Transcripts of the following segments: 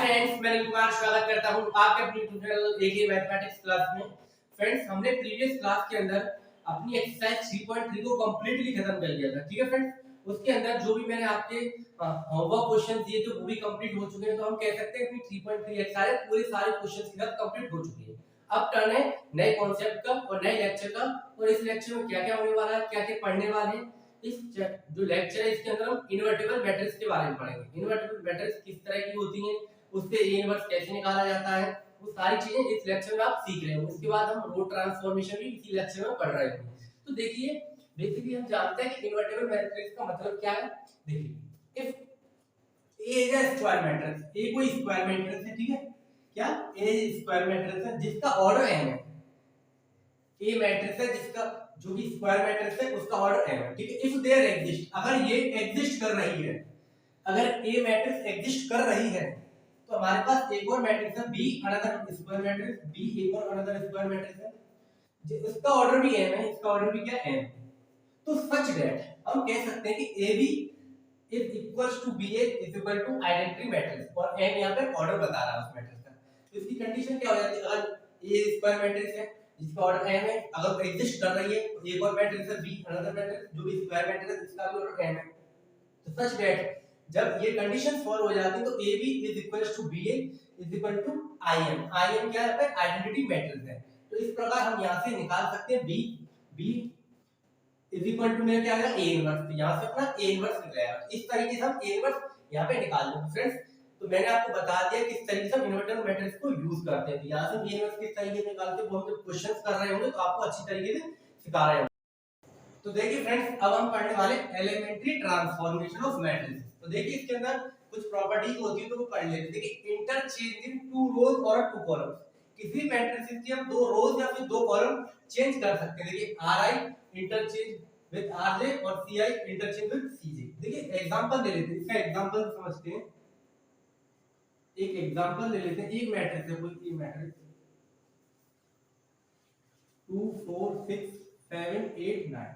Friends, मैं कुमार स्वागत करता हूं आपके अपनी ट्यूटोरियल एके मैथमेटिक्स क्लास में। फ्रेंड्स, हमने प्रीवियस क्लास के अंदर अपनी एक्सरसाइज 3.3 को कंप्लीटली खत्म कर लिया था। ठीक है फ्रेंड्स, उसके अंदर जो भी मैंने आपके होमवर्क क्वेश्चन दिए थे वो भी कंप्लीट हो चुके हैं। तो हम कह सकते हैं कि 3.3 एक्सरसाइज सारे क्वेश्चंस के साथ कंप्लीट हो चुकी है। अब टर्न है नए कॉन्सेप्ट का और नए लेक्चर का। और इस लेक्चर में क्या-क्या होने वाला है, क्या-क्या पढ़ने वाले हैं, इस जो लेक्चर है इसके अंदर हम इनवर्टिबल मैट्रिक्स के बारे में पढ़ेंगे। इनवर्टिबल मैट्रिक्स किस तरह की होती हैं, उससे ए इनवर्स कैसे निकाला जाता है, वो सारी चीजें इस लेक्चर में आप सीख रहे हो। उसके बाद हम रो ट्रांसफॉर्मेशन भी इसी लेक्चर में पढ़ रहे हैं। तो देखिए, बेसिकली हम जानते हैं कि इनवर्टिबल मैट्रिक्स का मतलब क्या है। देखिए, if A is a square matrix, A कोई स्क्वायर मैट्रिक्स है, ठीक है, क्या ए स्क्वायर मैट्रिक्स है जिसका ऑर्डर m है। ए मैट्रिक्स है जिसका जो कि स्क्वायर मैट्रिक्स है उसका ऑर्डर m है, ठीक है। इफ देयर एग्जिस्ट, अगर ये एग्जिस्ट कर रही है, अगर ए मैट्रिक्स एग्जिस्ट कर रही है तो हमारे पास एक और मैट्रिक्स है B another square matrix, B एक और अनदर स्क्वायर मैट्रिक्स है इसका ऑर्डर भी m है, इसका ऑर्डर भी क्या m। तो सच दैट हम कह सकते हैं कि ab is equals to ba is equal to identity matrix, और m यहां पे ऑर्डर बता रहा है उस मैट्रिक्स का। तो इसकी कंडीशन क्या हो जाती है, अगर a स्क्वायर मैट्रिक्स है जिसका ऑर्डर m है, अगर एग्जिस्ट कर रही है तो एक और मैट्रिक्स है b अनदर मैट्रिक्स जो भी स्क्वायर मैट्रिक्स है इसका भी ऑर्डर m है। तो सच दैट जब ये कंडीशन फॉलो हो जाती है तो AB is equals to BA is equal to IM। IM क्या है, आइडेंटिटी मैट्रिक्स है। तो इस प्रकार हम यहां से निकाल सकते हैं B is equal to मेरा क्या आएगा A इनवर्स। तो यहां से अपना A इनवर्स निकल आएगा। इस तरीके से हम A इनवर्स यहां पे निकाल लेंगे फ्रेंड्स। तो मैंने आपको बता दिया किस तरीके से हम इनवर्टिबल मैट्रिक्स को यूज करते हैं। तो यहां से B इनवर्स किस तरीके से निकालते हैं वो हम जब क्वेश्चंस कर रहे होंगे तो आपको अच्छी तरीके से सिखा रहे होंगे। तो देखिए फ्रेंड्स, अब हम पढ़ने वाले एलिमेंट्री ट्रांसफॉर्मेशन ऑफ मैट्रिक्स। तो देखिए इसके अंदर कुछ प्रॉपर्टीज होती है तो वो पढ़ लेते हैं। देखिए, इंटरचेंज इन टू रोज और टू कॉलम्स, किसी मैट्रिक्स की हम दो रोज या फिर दो कॉलम चेंज कर सकते हैं। देखिए, ri इंटरचेंज विद rj और ci इंटरचेंज विद cj। देखिए एग्जांपल ले लेते हैं, इसका एग्जांपल समझते हैं। एक एग्जांपल ले लेते हैं, एक मैट्रिक्स है, कोई मैट्रिक्स 2 4 6 7 8 9,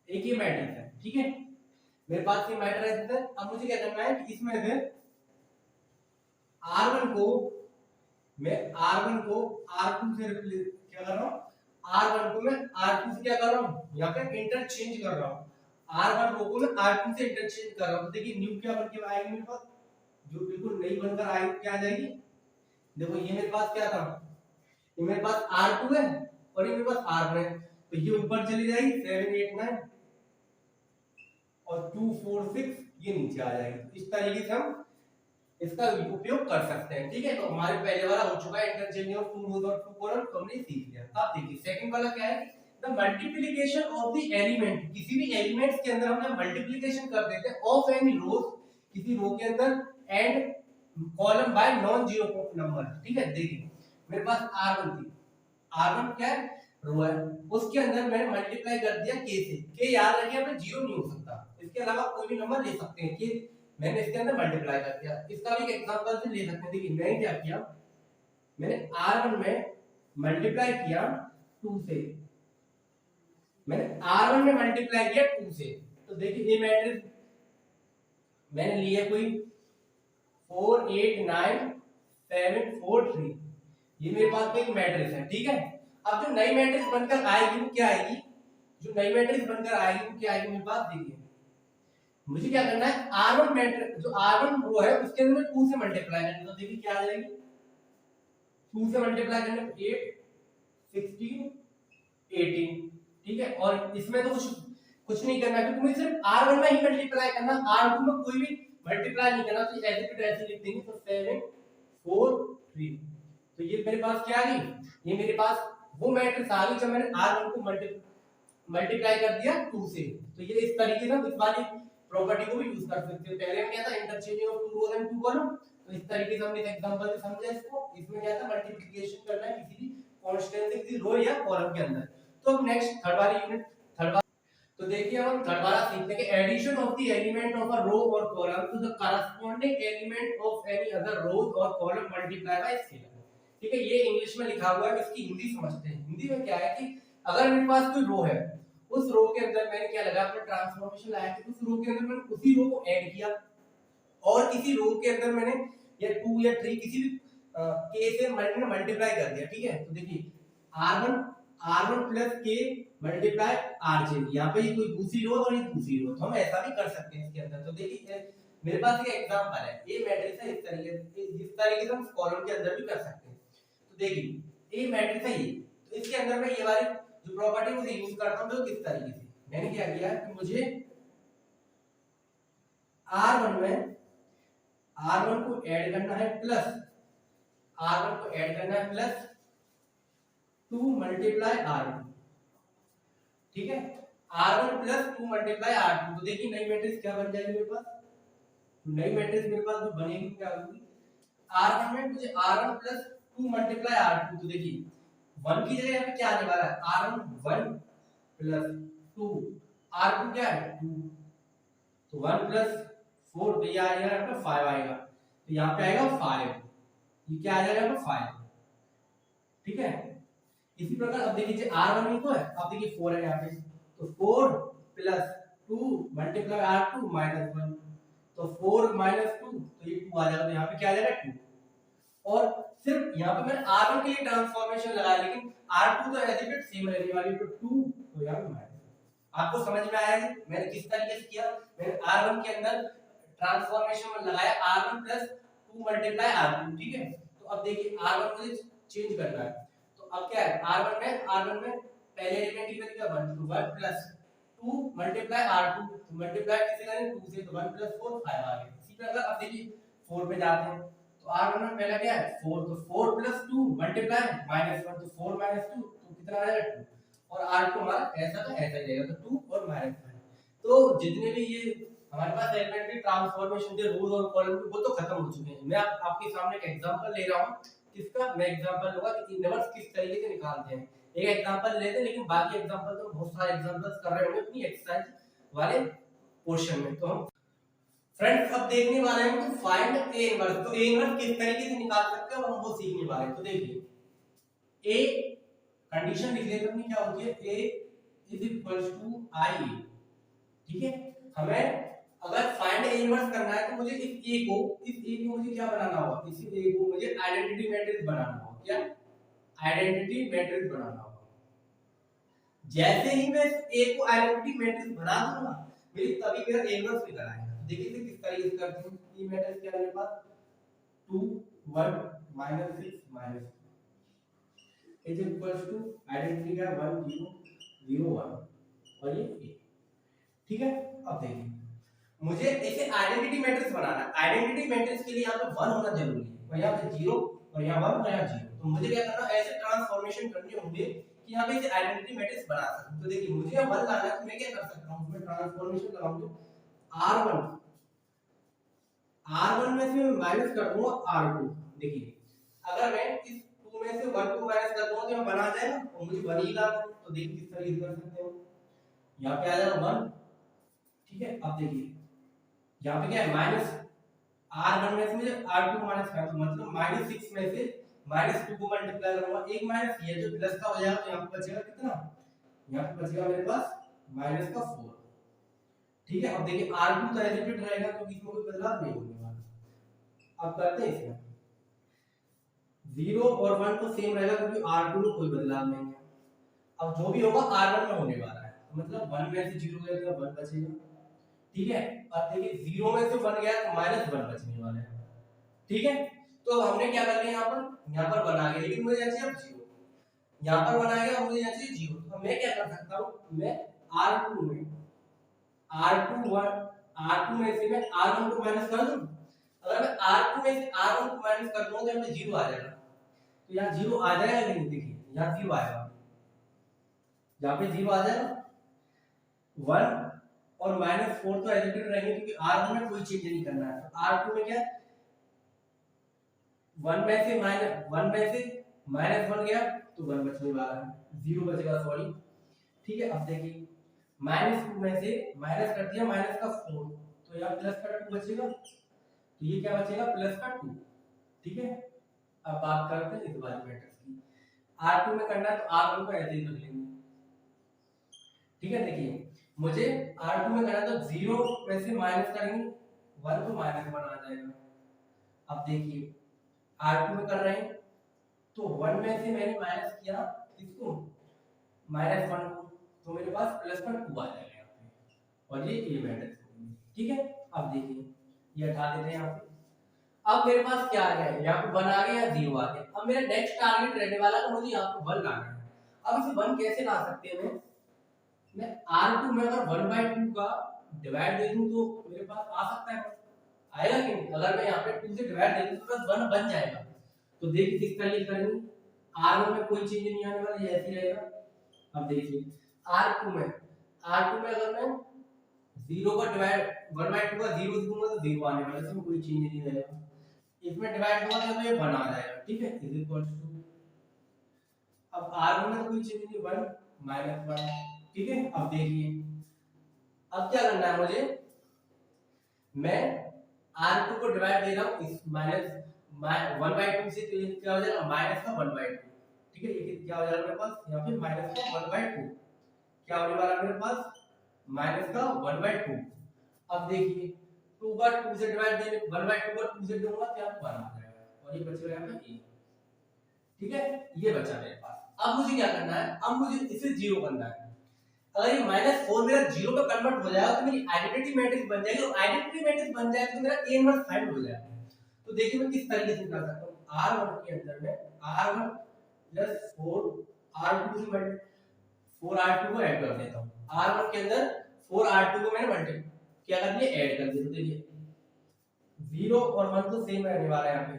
एक ही मैट्रिक्स है, ठीक है। मेरे पास ये मैट्रिक्स है। अब मुझे क्या करना है कि इसमें से R1 को मैं R1 को R2 से रिप्लेस क्या कर रहा हूं, R1 को मैं R2 से क्या कर रहा हूं, यहां पे इंटरचेंज कर रहा हूं। R1 रो को मैं R2 से इंटरचेंज कर रहा हूं। तो देखिए न्यू क्या बन के आएगी मेरे पास, जो बिल्कुल नई बनकर आएगी, क्या आ जाएगी। देखो ये मेरे पास क्या था, ये मेरे पास R2 है और ये मेरे पास R1 है। तो ये ऊपर चली जाएगी 7 8 9 और 2 4 6 ये नीचे आ जाएगी। इस तरीके से हम इसका उपयोग कर सकते हैं, ठीक है। तो हमारे पहले वाला हो चुका है इंटरचेंज ऑफ टू रोज और टू कॉलम, तो हमने सीख लिया। अब देखिए सेकंड वाला क्या है, the multiplication of the element. किसी भी एलिमेंट्स के अंदर हम जब मल्टीप्लिकेशन कर देते हैं ऑफ एनी रोज, किसी रो के अंदर, and column by non zero number, ठीक है। देखिए मेरे पास R1 थी, R1 क्या है, रो है, उसके अंदर मैंने मल्टीप्लाई कर दिया k से। k याद रखिए यहाँ पे जीरो नहीं हो सकता, इसके अलावा कोई भी नंबर ले सकते हैं। k मैंने इसके अंदर मल्टीप्लाई कर दिया। इसका भी एक एग्जांपल से ले सकते हैं। देखिए मैंने क्या किया, मैंने R1 में मल्टीप्लाई किया 2 से, मैंने R1 में मल्टीप्लाई किया 2 से। तो देखिए ये मैट्रिक्स मैंने लिया कोई 4 8 9 7 4 3, ये मेरे पास एक मैट्रिक्स है, ठीक है। अब जो नई मैट्रिक्स बनकर आएगी वो क्या आएगी, जो नई मैट्रिक्स बनकर आएगी वो क्या आएगी मेरे पास। देखिए मुझे क्या करना है, R1 मैट्रिक्स जो R1 रो है उसके अंदर 2 से मल्टीप्लाई करना है। तो देखिए क्या आ जाएगी, 2 से मल्टीप्लाई करने पे 8 16 18, ठीक है। और इसमें तो कुछ नहीं करना है क्योंकि मुझे सिर्फ R1 में ही मल्टीप्लाई करना, R2 में कोई भी मल्टीप्लाई नहीं करना। तो ऐसे पे ऐसे लिख देंगे, तो 7 4 3। तो ये मेरे पास क्या आ गई, ये मेरे पास वो मैट्रिक्स आ गई जब मैंने R1 को मल्टीप्लाई कर दिया 2 से। तो ये इस तरीके से इस वाली प्रॉपर्टी को भी यूज कर सकते हैं। पहले हम क्या था, interchanging of two rows and two column, तो इस तरीके से हमने इस एग्जांपल से समझा इसको। इसमें क्या था, मल्टीप्लिकेशन करना है किसी भी कांस्टेंट से किसी रो या कॉलम के अंदर। तो अब नेक्स्ट थर्ड वाली यूनिट, थर्ड, तो देखिए अब हम थर्ड वाला सीखते हैं कि addition of the element of a row और column to the corresponding element of any other row और कॉलम मल्टीप्लाई बाय स्केलर, ठीक है। ये इंग्लिश में लिखा हुआ है, इसकी हिंदी समझते हैं। हिंदी में क्या है कि अगर मेरे पास कोई रो है, उस रो के अंदर मैंने क्या लगा, अपना ट्रांसफॉर्मेशन लाया कि उस रो के अंदर मैंने उसी रो को ऐड किया और किसी रो के अंदर मैंने या 2 या 3 किसी भी के से मैंने मल्टीप्लाई कर दिया, ठीक है। तो देखिए r1 प्लस के मल्टीप्लाई rj, यहाँ पे ये कोई दूसरी रो और ये दूसरी रो, तो हम ऐसा भी कर सकते हैं इसके अंदर। तो देखिए मेरे पास एक एग्जांपल है, ये मैट्रिक्स है इस तरीके से, जिस तरीके से हम कॉलम के अंदर भी कर सकते हैं। तो देखिए ये मैट्रिक्स है ये, तो इसके अंदर मैं ये वाली जो प्रॉपर्टी मुझे यूज करता हूं तो किस तरीके से मैंने क्या किया कि मुझे r1 में r1 को ऐड करना है प्लस r1 को ऐड करना है प्लस 2 मल्टीप्लाई r2, ठीक है। r1 प्लस 2 मल्टीप्लाई r2, तो देखिए नई मैट्रिक्स क्या बन जाएगी मेरे पास, नई मैट्रिक्स मेरे पास जो बनेगी क्या होगी, r1 में मुझे r1 प्लस 2 मल्टीप्लाई r2, तो देखिए 1 की जगह यहाँ पे क्या आने वाला है, r1 1 प्लस 2 r2 क्या है 2, तो 1 प्लस 4, तो ये आएगा यहाँ पे 5 आएगा, तो यहाँ पे आएगा 5, ये क्या आ जाएगा यहाँ पे 5, ठीक है। इसी प्रकार अब देखिए r1 ही तो है, अब देखिए 4 है यहाँ पे, तो 4 प्लस 2 मल्टीप्लाई r2 माइनस 1, तो 4 माइनस 2, तो ये 2 आ जाएगा, तो यहाँ पे क्या आ जाएगा 2। और सिर्फ यहाँ पे मैंने r1 के लिए ट्रांसफॉर्मेशन लगाया, लेकिन r2 तो एज इट इज सेम रहने वाली, तो 2, तो यहाँ पे माइनस। आपको समझ में आया है मैंने किस तरीके से किया, मैंने r1 के अंदर ट्रांसफॉर्मेशन में लगाया r1 प्लस 2 मल्टीप्लाई r2, ठीक है। तो अब देखिए r1 मुझे चेंज करना है, तो अब क्या है r1 में पहले एलिमेंट की वैल्यू क्या 1, तो 1 प्लस 2 मल्टीप्लाई r2, तो मल्टीप्लाई कैसे करें 2 से, तो 1 प्लस 4 5 आ गया। इसी प्रकार अब देखिए 4 पे जाते हैं, तो r1 में पहला क्या है 4, तो 4 प्लस 2 मल्टीप्लाई माइनस 1, तो 4 माइनस 2, तो कितना आ जाएगा 2, और r2 हमारा ऐसा का ऐसा ही रहेगा, तो 2 और माइनस 1। तो जितने भी ये हमारे पास एलिमेंट्री ट्रांसफॉर्मेशन के रूल और कॉलम वो तो खत्म हो चुके हैं। मैं आपके सामने एक एग्जांपल ले रहा हूं, किसका मैं एग्जांपल लूंगा कि इनवर्स किस तरीके से निकालते हैं। एक एग्जांपल लेते हैं, लेकिन बाकी एग्जांपल तो बहुत सारे एग्जांपल्स कर रहे होंगे अपनी एक्सरसाइज वाले पोर्शन में। तो हम फ्रेंड्स अब देखने वाले हैं कि फाइंड ए इनवर्स, तो ए इनवर्स किस तरीके से निकाल सकते हैं हम वो सीखने वाले हैं। तो देखिए ए कंडीशन लिख लेते हैं, क्या होती है a इज इक्वल्स टू आई, ठीक है। हमें अगर फाइंड ए इनवर्स करना है तो मुझे इस a को मुझे क्या बनाना होगा, इसी a को मुझे आइडेंटिटी मैट्रिक्स बनाना होगा, क्या आइडेंटिटी मैट्रिक्स बनाना होगा। जैसे ही मैं a को आइडेंटिटी मैट्रिक्स बना दूंगा मेरी तभी मेरा a इनवर्स निकल आएगा। देखिए इसे किस तरीके से करते हैं, ये मैट्रिक्स क्या है मेरे पास 2 1 -6 -2 इज इक्वल्स टू आइडेंटिटी का 1 0 0 1 और ये a, ठीक है। अब देखिए मुझे इसे आइडेंटिटी मैट्रिक्स बनाना है, आइडेंटिटी मैट्रिक्स के लिए यहाँ पे 1 होना जरूरी है, और यहाँ पे 0 और यहाँ 1 और यहाँ 0, तो मुझे क्या करना है ऐसे ट्रांसफॉर्मेशन करने होंगे कि यहाँ पे इसे आइडेंटिटी मैट्रिक्स बना सकूं। तो देखिए मुझे यहाँ 1 लाना है, तो मैं क्या कर सकता हूँ, उसमें ट्रांसफॉर्मेशन लगाऊंगा r1 में से मैं माइनस कर दूंगा r2। देखिए अगर मैं इस 2 में से 1 को माइनस कर दूंगा तो मैं बना जाएगा, और मुझे 1 ही लाना है, तो देखिए किस तरीके से कर सकते हो, यहाँ पे आ जाएगा 1, ठीक है। अब देखिए यहाँ पे क्या है माइनस r1 में से मुझे r2 माइनस करना, तो मतलब -6 में से -2 को मल्टीप्लाई करूंगा, एक माइनस ये जो प्लस का हो जाएगा, तो यहाँ पे बचेगा कितना, यहाँ पे बचेगा मेरे पास -4, ठीक है। अब देखिए r2 तो ऐसे ही रहेगा क्योंकि इसमें कोई बदलाव नहीं होने वाला। अब करते हैं इसमें 0 और 1 तो सेम रहेगा क्योंकि r2 में कोई बदलाव नहीं है। अब जो भी होगा r1 में होने वाला है, तो मतलब 1 में से 0 गया तो 1 बचेगा, ठीक है। अब देखिए 0 में से 1 गया तो -1 बचने वाला है, ठीक है। तो हमने क्या कर लिया यहाँ पर बना गया, लेकिन मुझे चाहिए अब 0, यहाँ पर बना गया और मुझे चाहिए 0, तो मैं क्या कर सकता हूँ, मैं r2 में से मैं r1 को माइनस कर दूं। अगर मैं r2 में से r1 को माइनस कर दूंगा तो यहाँ पे 0 आ जाएगा, तो यहाँ 0 आ जाएगा, लेकिन देखिए यहाँ 0 आएगा, यहाँ पे 0 आ जाएगा, 1 और -4 तो एज इट इज रहेंगे क्योंकि r1 में कोई चेंज नहीं करना है। तो r2 में क्या 1 में से -1 गया तो 1 बचने वाला है, 0 बचेगा, सॉरी, ठीक है। अब देखिए -2 में से माइनस कर दिया माइनस का 4, तो यहाँ प्लस का 2 बचेगा, तो ये क्या बचेगा प्लस का 2, ठीक है। अब बात करते हैं इस वाले मैट्रिक्स की, r2 में करना है तो r1 को ऐसे ही रख लेंगे, ठीक है। देखिए मुझे r2 में करना तो 0 में से माइनस करेंगे 1 तो -1 आ जाएगा, अब देखिए R2 में कर रहे हैं तो 1 में से मैंने माइनस किया इसको -1 को, तो मेरे पास +1 2 आ जाएगा यहाँ पे और ये ए मैट्रिक्स होगी। ठीक है, अब देखिए ये हटा देते हैं यहाँ पे। अब मेरे पास क्या आ गया है, यहाँ पे 1 आ गया या 0 आ गया। अब मेरा नेक्स्ट टारगेट रहने वाला है मुझे यहाँ पे 1 लाना है। अब इसे 1 कैसे ला सकते हैं मैं R2 में अगर 1/2 का डिवाइड दे दूं तो मेरे पास आ सकता है, आएगा कि नहीं? अगर मैं यहाँ पे 2 से डिवाइड दे दूं तो बस 1 बन जाएगा। तो देखिए किस तरीके करेंगे, R1 में कोई चेंज नहीं आने वाला, ये ऐसे ही रहेगा। अब देखिए R2 में अगर मैं 0 का डिवाइड 1/2 का 0 दूंगा तो 0 आने वाला है, इसमें कोई चेंज नहीं रहेगा। इसमें डिवाइड दूंगा तो ये 1 आ जाएगा। ठीक है, इज इक्वल टू अब R1 में तो कोई चेंज नहीं, 1 -1। ठीक है, अब देखिए अब क्या करना है मुझे, मैं R2 को डिवाइड दे रहा हूं इस -1/2 से, तो ये क्या हो जाएगा -1/2। ठीक है, ये क्या हो जाएगा मेरे पास यहाँ पे -1/2 क्या होने वाला मेरे पास -1/2। अब देखिए 2 का 2 से डिवाइड देने 1/2 का 2 से दूंगा तो यहाँ 1 आ जाएगा और ये बचेगा यहाँ पे 1। ठीक है, ये बचा मेरे पास। अब मुझे क्या करना है, अब मुझे इसे 0 करना है। अगर ये -4 मेरा 0 पे कन्वर्ट हो जाएगा तो मेरी आइडेंटिटी मैट्रिक्स बन जाएगी और आइडेंटिटी मैट्रिक्स बन जाएगी तो मेरा A इनवर्स फाइंड हो जाएगा। तो देखिए मैं किस तरीके से कर सकता हूं, R1 के अंदर में R1 4 R2 से मल्टी 4 R2 को ऐड कर देता हूं। R1 के अंदर 4 R2 को मैंने मल्टी क्या कर दिया, ऐड कर दिया। तो देखिए 0 और 1 तो सेम रहने वाला है यहाँ पे,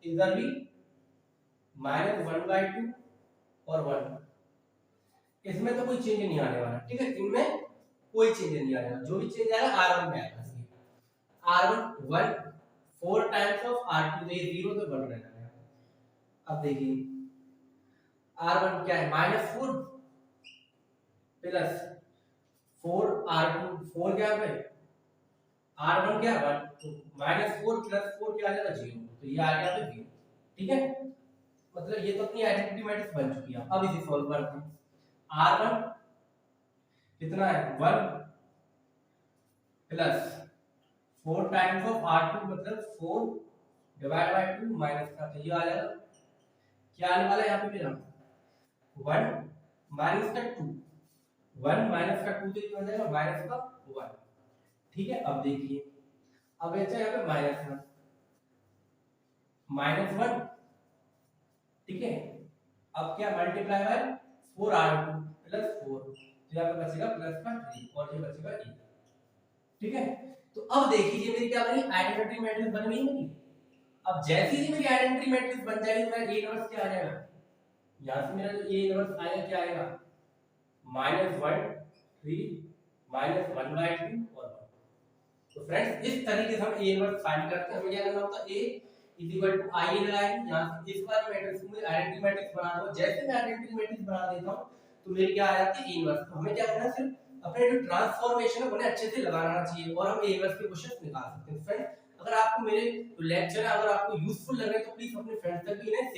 इधर भी -1/2 और 1, इसमें तो कोई चेंज नहीं आने वाला। ठीक है, इनमें कोई चेंज नहीं आने वाला, जो भी चेंज आएगा R1 में आएगा। R1 1 4 टाइम्स ऑफ R2 तो ये 0 तो 1 रहना है। अब देखिए R1 क्या है -4 प्लस 4 R2 4 क्या है R1 क्या है 1 तो -4 प्लस 4 क्या आ जाएगा 0, तो ये आ गया तो 0। ठीक है, मतलब ये तो अपनी आइडेंटिटी मैट्रिक्स बन चुकी है। अब इसे सॉल्व करते हैं। R1 कितना है 1 प्लस 4 टाइम्स ऑफ R2 मतलब 4 डिवाइड बाय 2 माइनस का, तो ये आ जाएगा क्या आने वाला है यहाँ पे मेरा 1 माइनस का 2, 1 माइनस का 2 तो ये हो जाएगा माइनस का 1। ठीक है, अब देखिए अब ऐसा यहाँ पे -1। ठीक है, अब क्या मल्टीप्लाई बाय 4R2 प्लस 4, तो यहाँ पे बचेगा प्लस का 3 और ये बचेगा 1। ठीक है, तो अब देखिए मेरी क्या बनी, आइडेंटिटी मैट्रिक्स बन गई मेरी। अब जैसे ही मेरी आइडेंटिटी मैट्रिक्स बन जाएगी तो मेरा A इनवर्स क्या आ जाएगा, यहाँ से मेरा जो A इनवर्स आएगा क्या आएगा -1 3 -1/2 और 1। तो फ्रेंड्स इस तरीके से हम A इनवर्स फाइंड करते हैं। हमें क्या करना होता है, A I लगाएंगे, यहाँ से इस वाली मैट्रिक्स में आइडेंटिटी मैट्रिक्स बना दो। जैसे मैं आइडेंटिटी मैट्रिक्स बना देता हूँ तो मेरी क्या आ जाती है A इनवर्स। तो हमें क्या करना है, सिर्फ अपने जो ट्रांसफॉर्मेशन है उन्हें अच्छे से लगाना चाहिए और हम A इनवर्स के क्वेश्चन निकाल सकते हैं। फ्रेंड अगर आपको मेरे जो लेक्चर है अगर आपको यूजफुल लग रहे हैं तो प्लीज अपने फ्रेंड्स तक भी इन्हें शेयर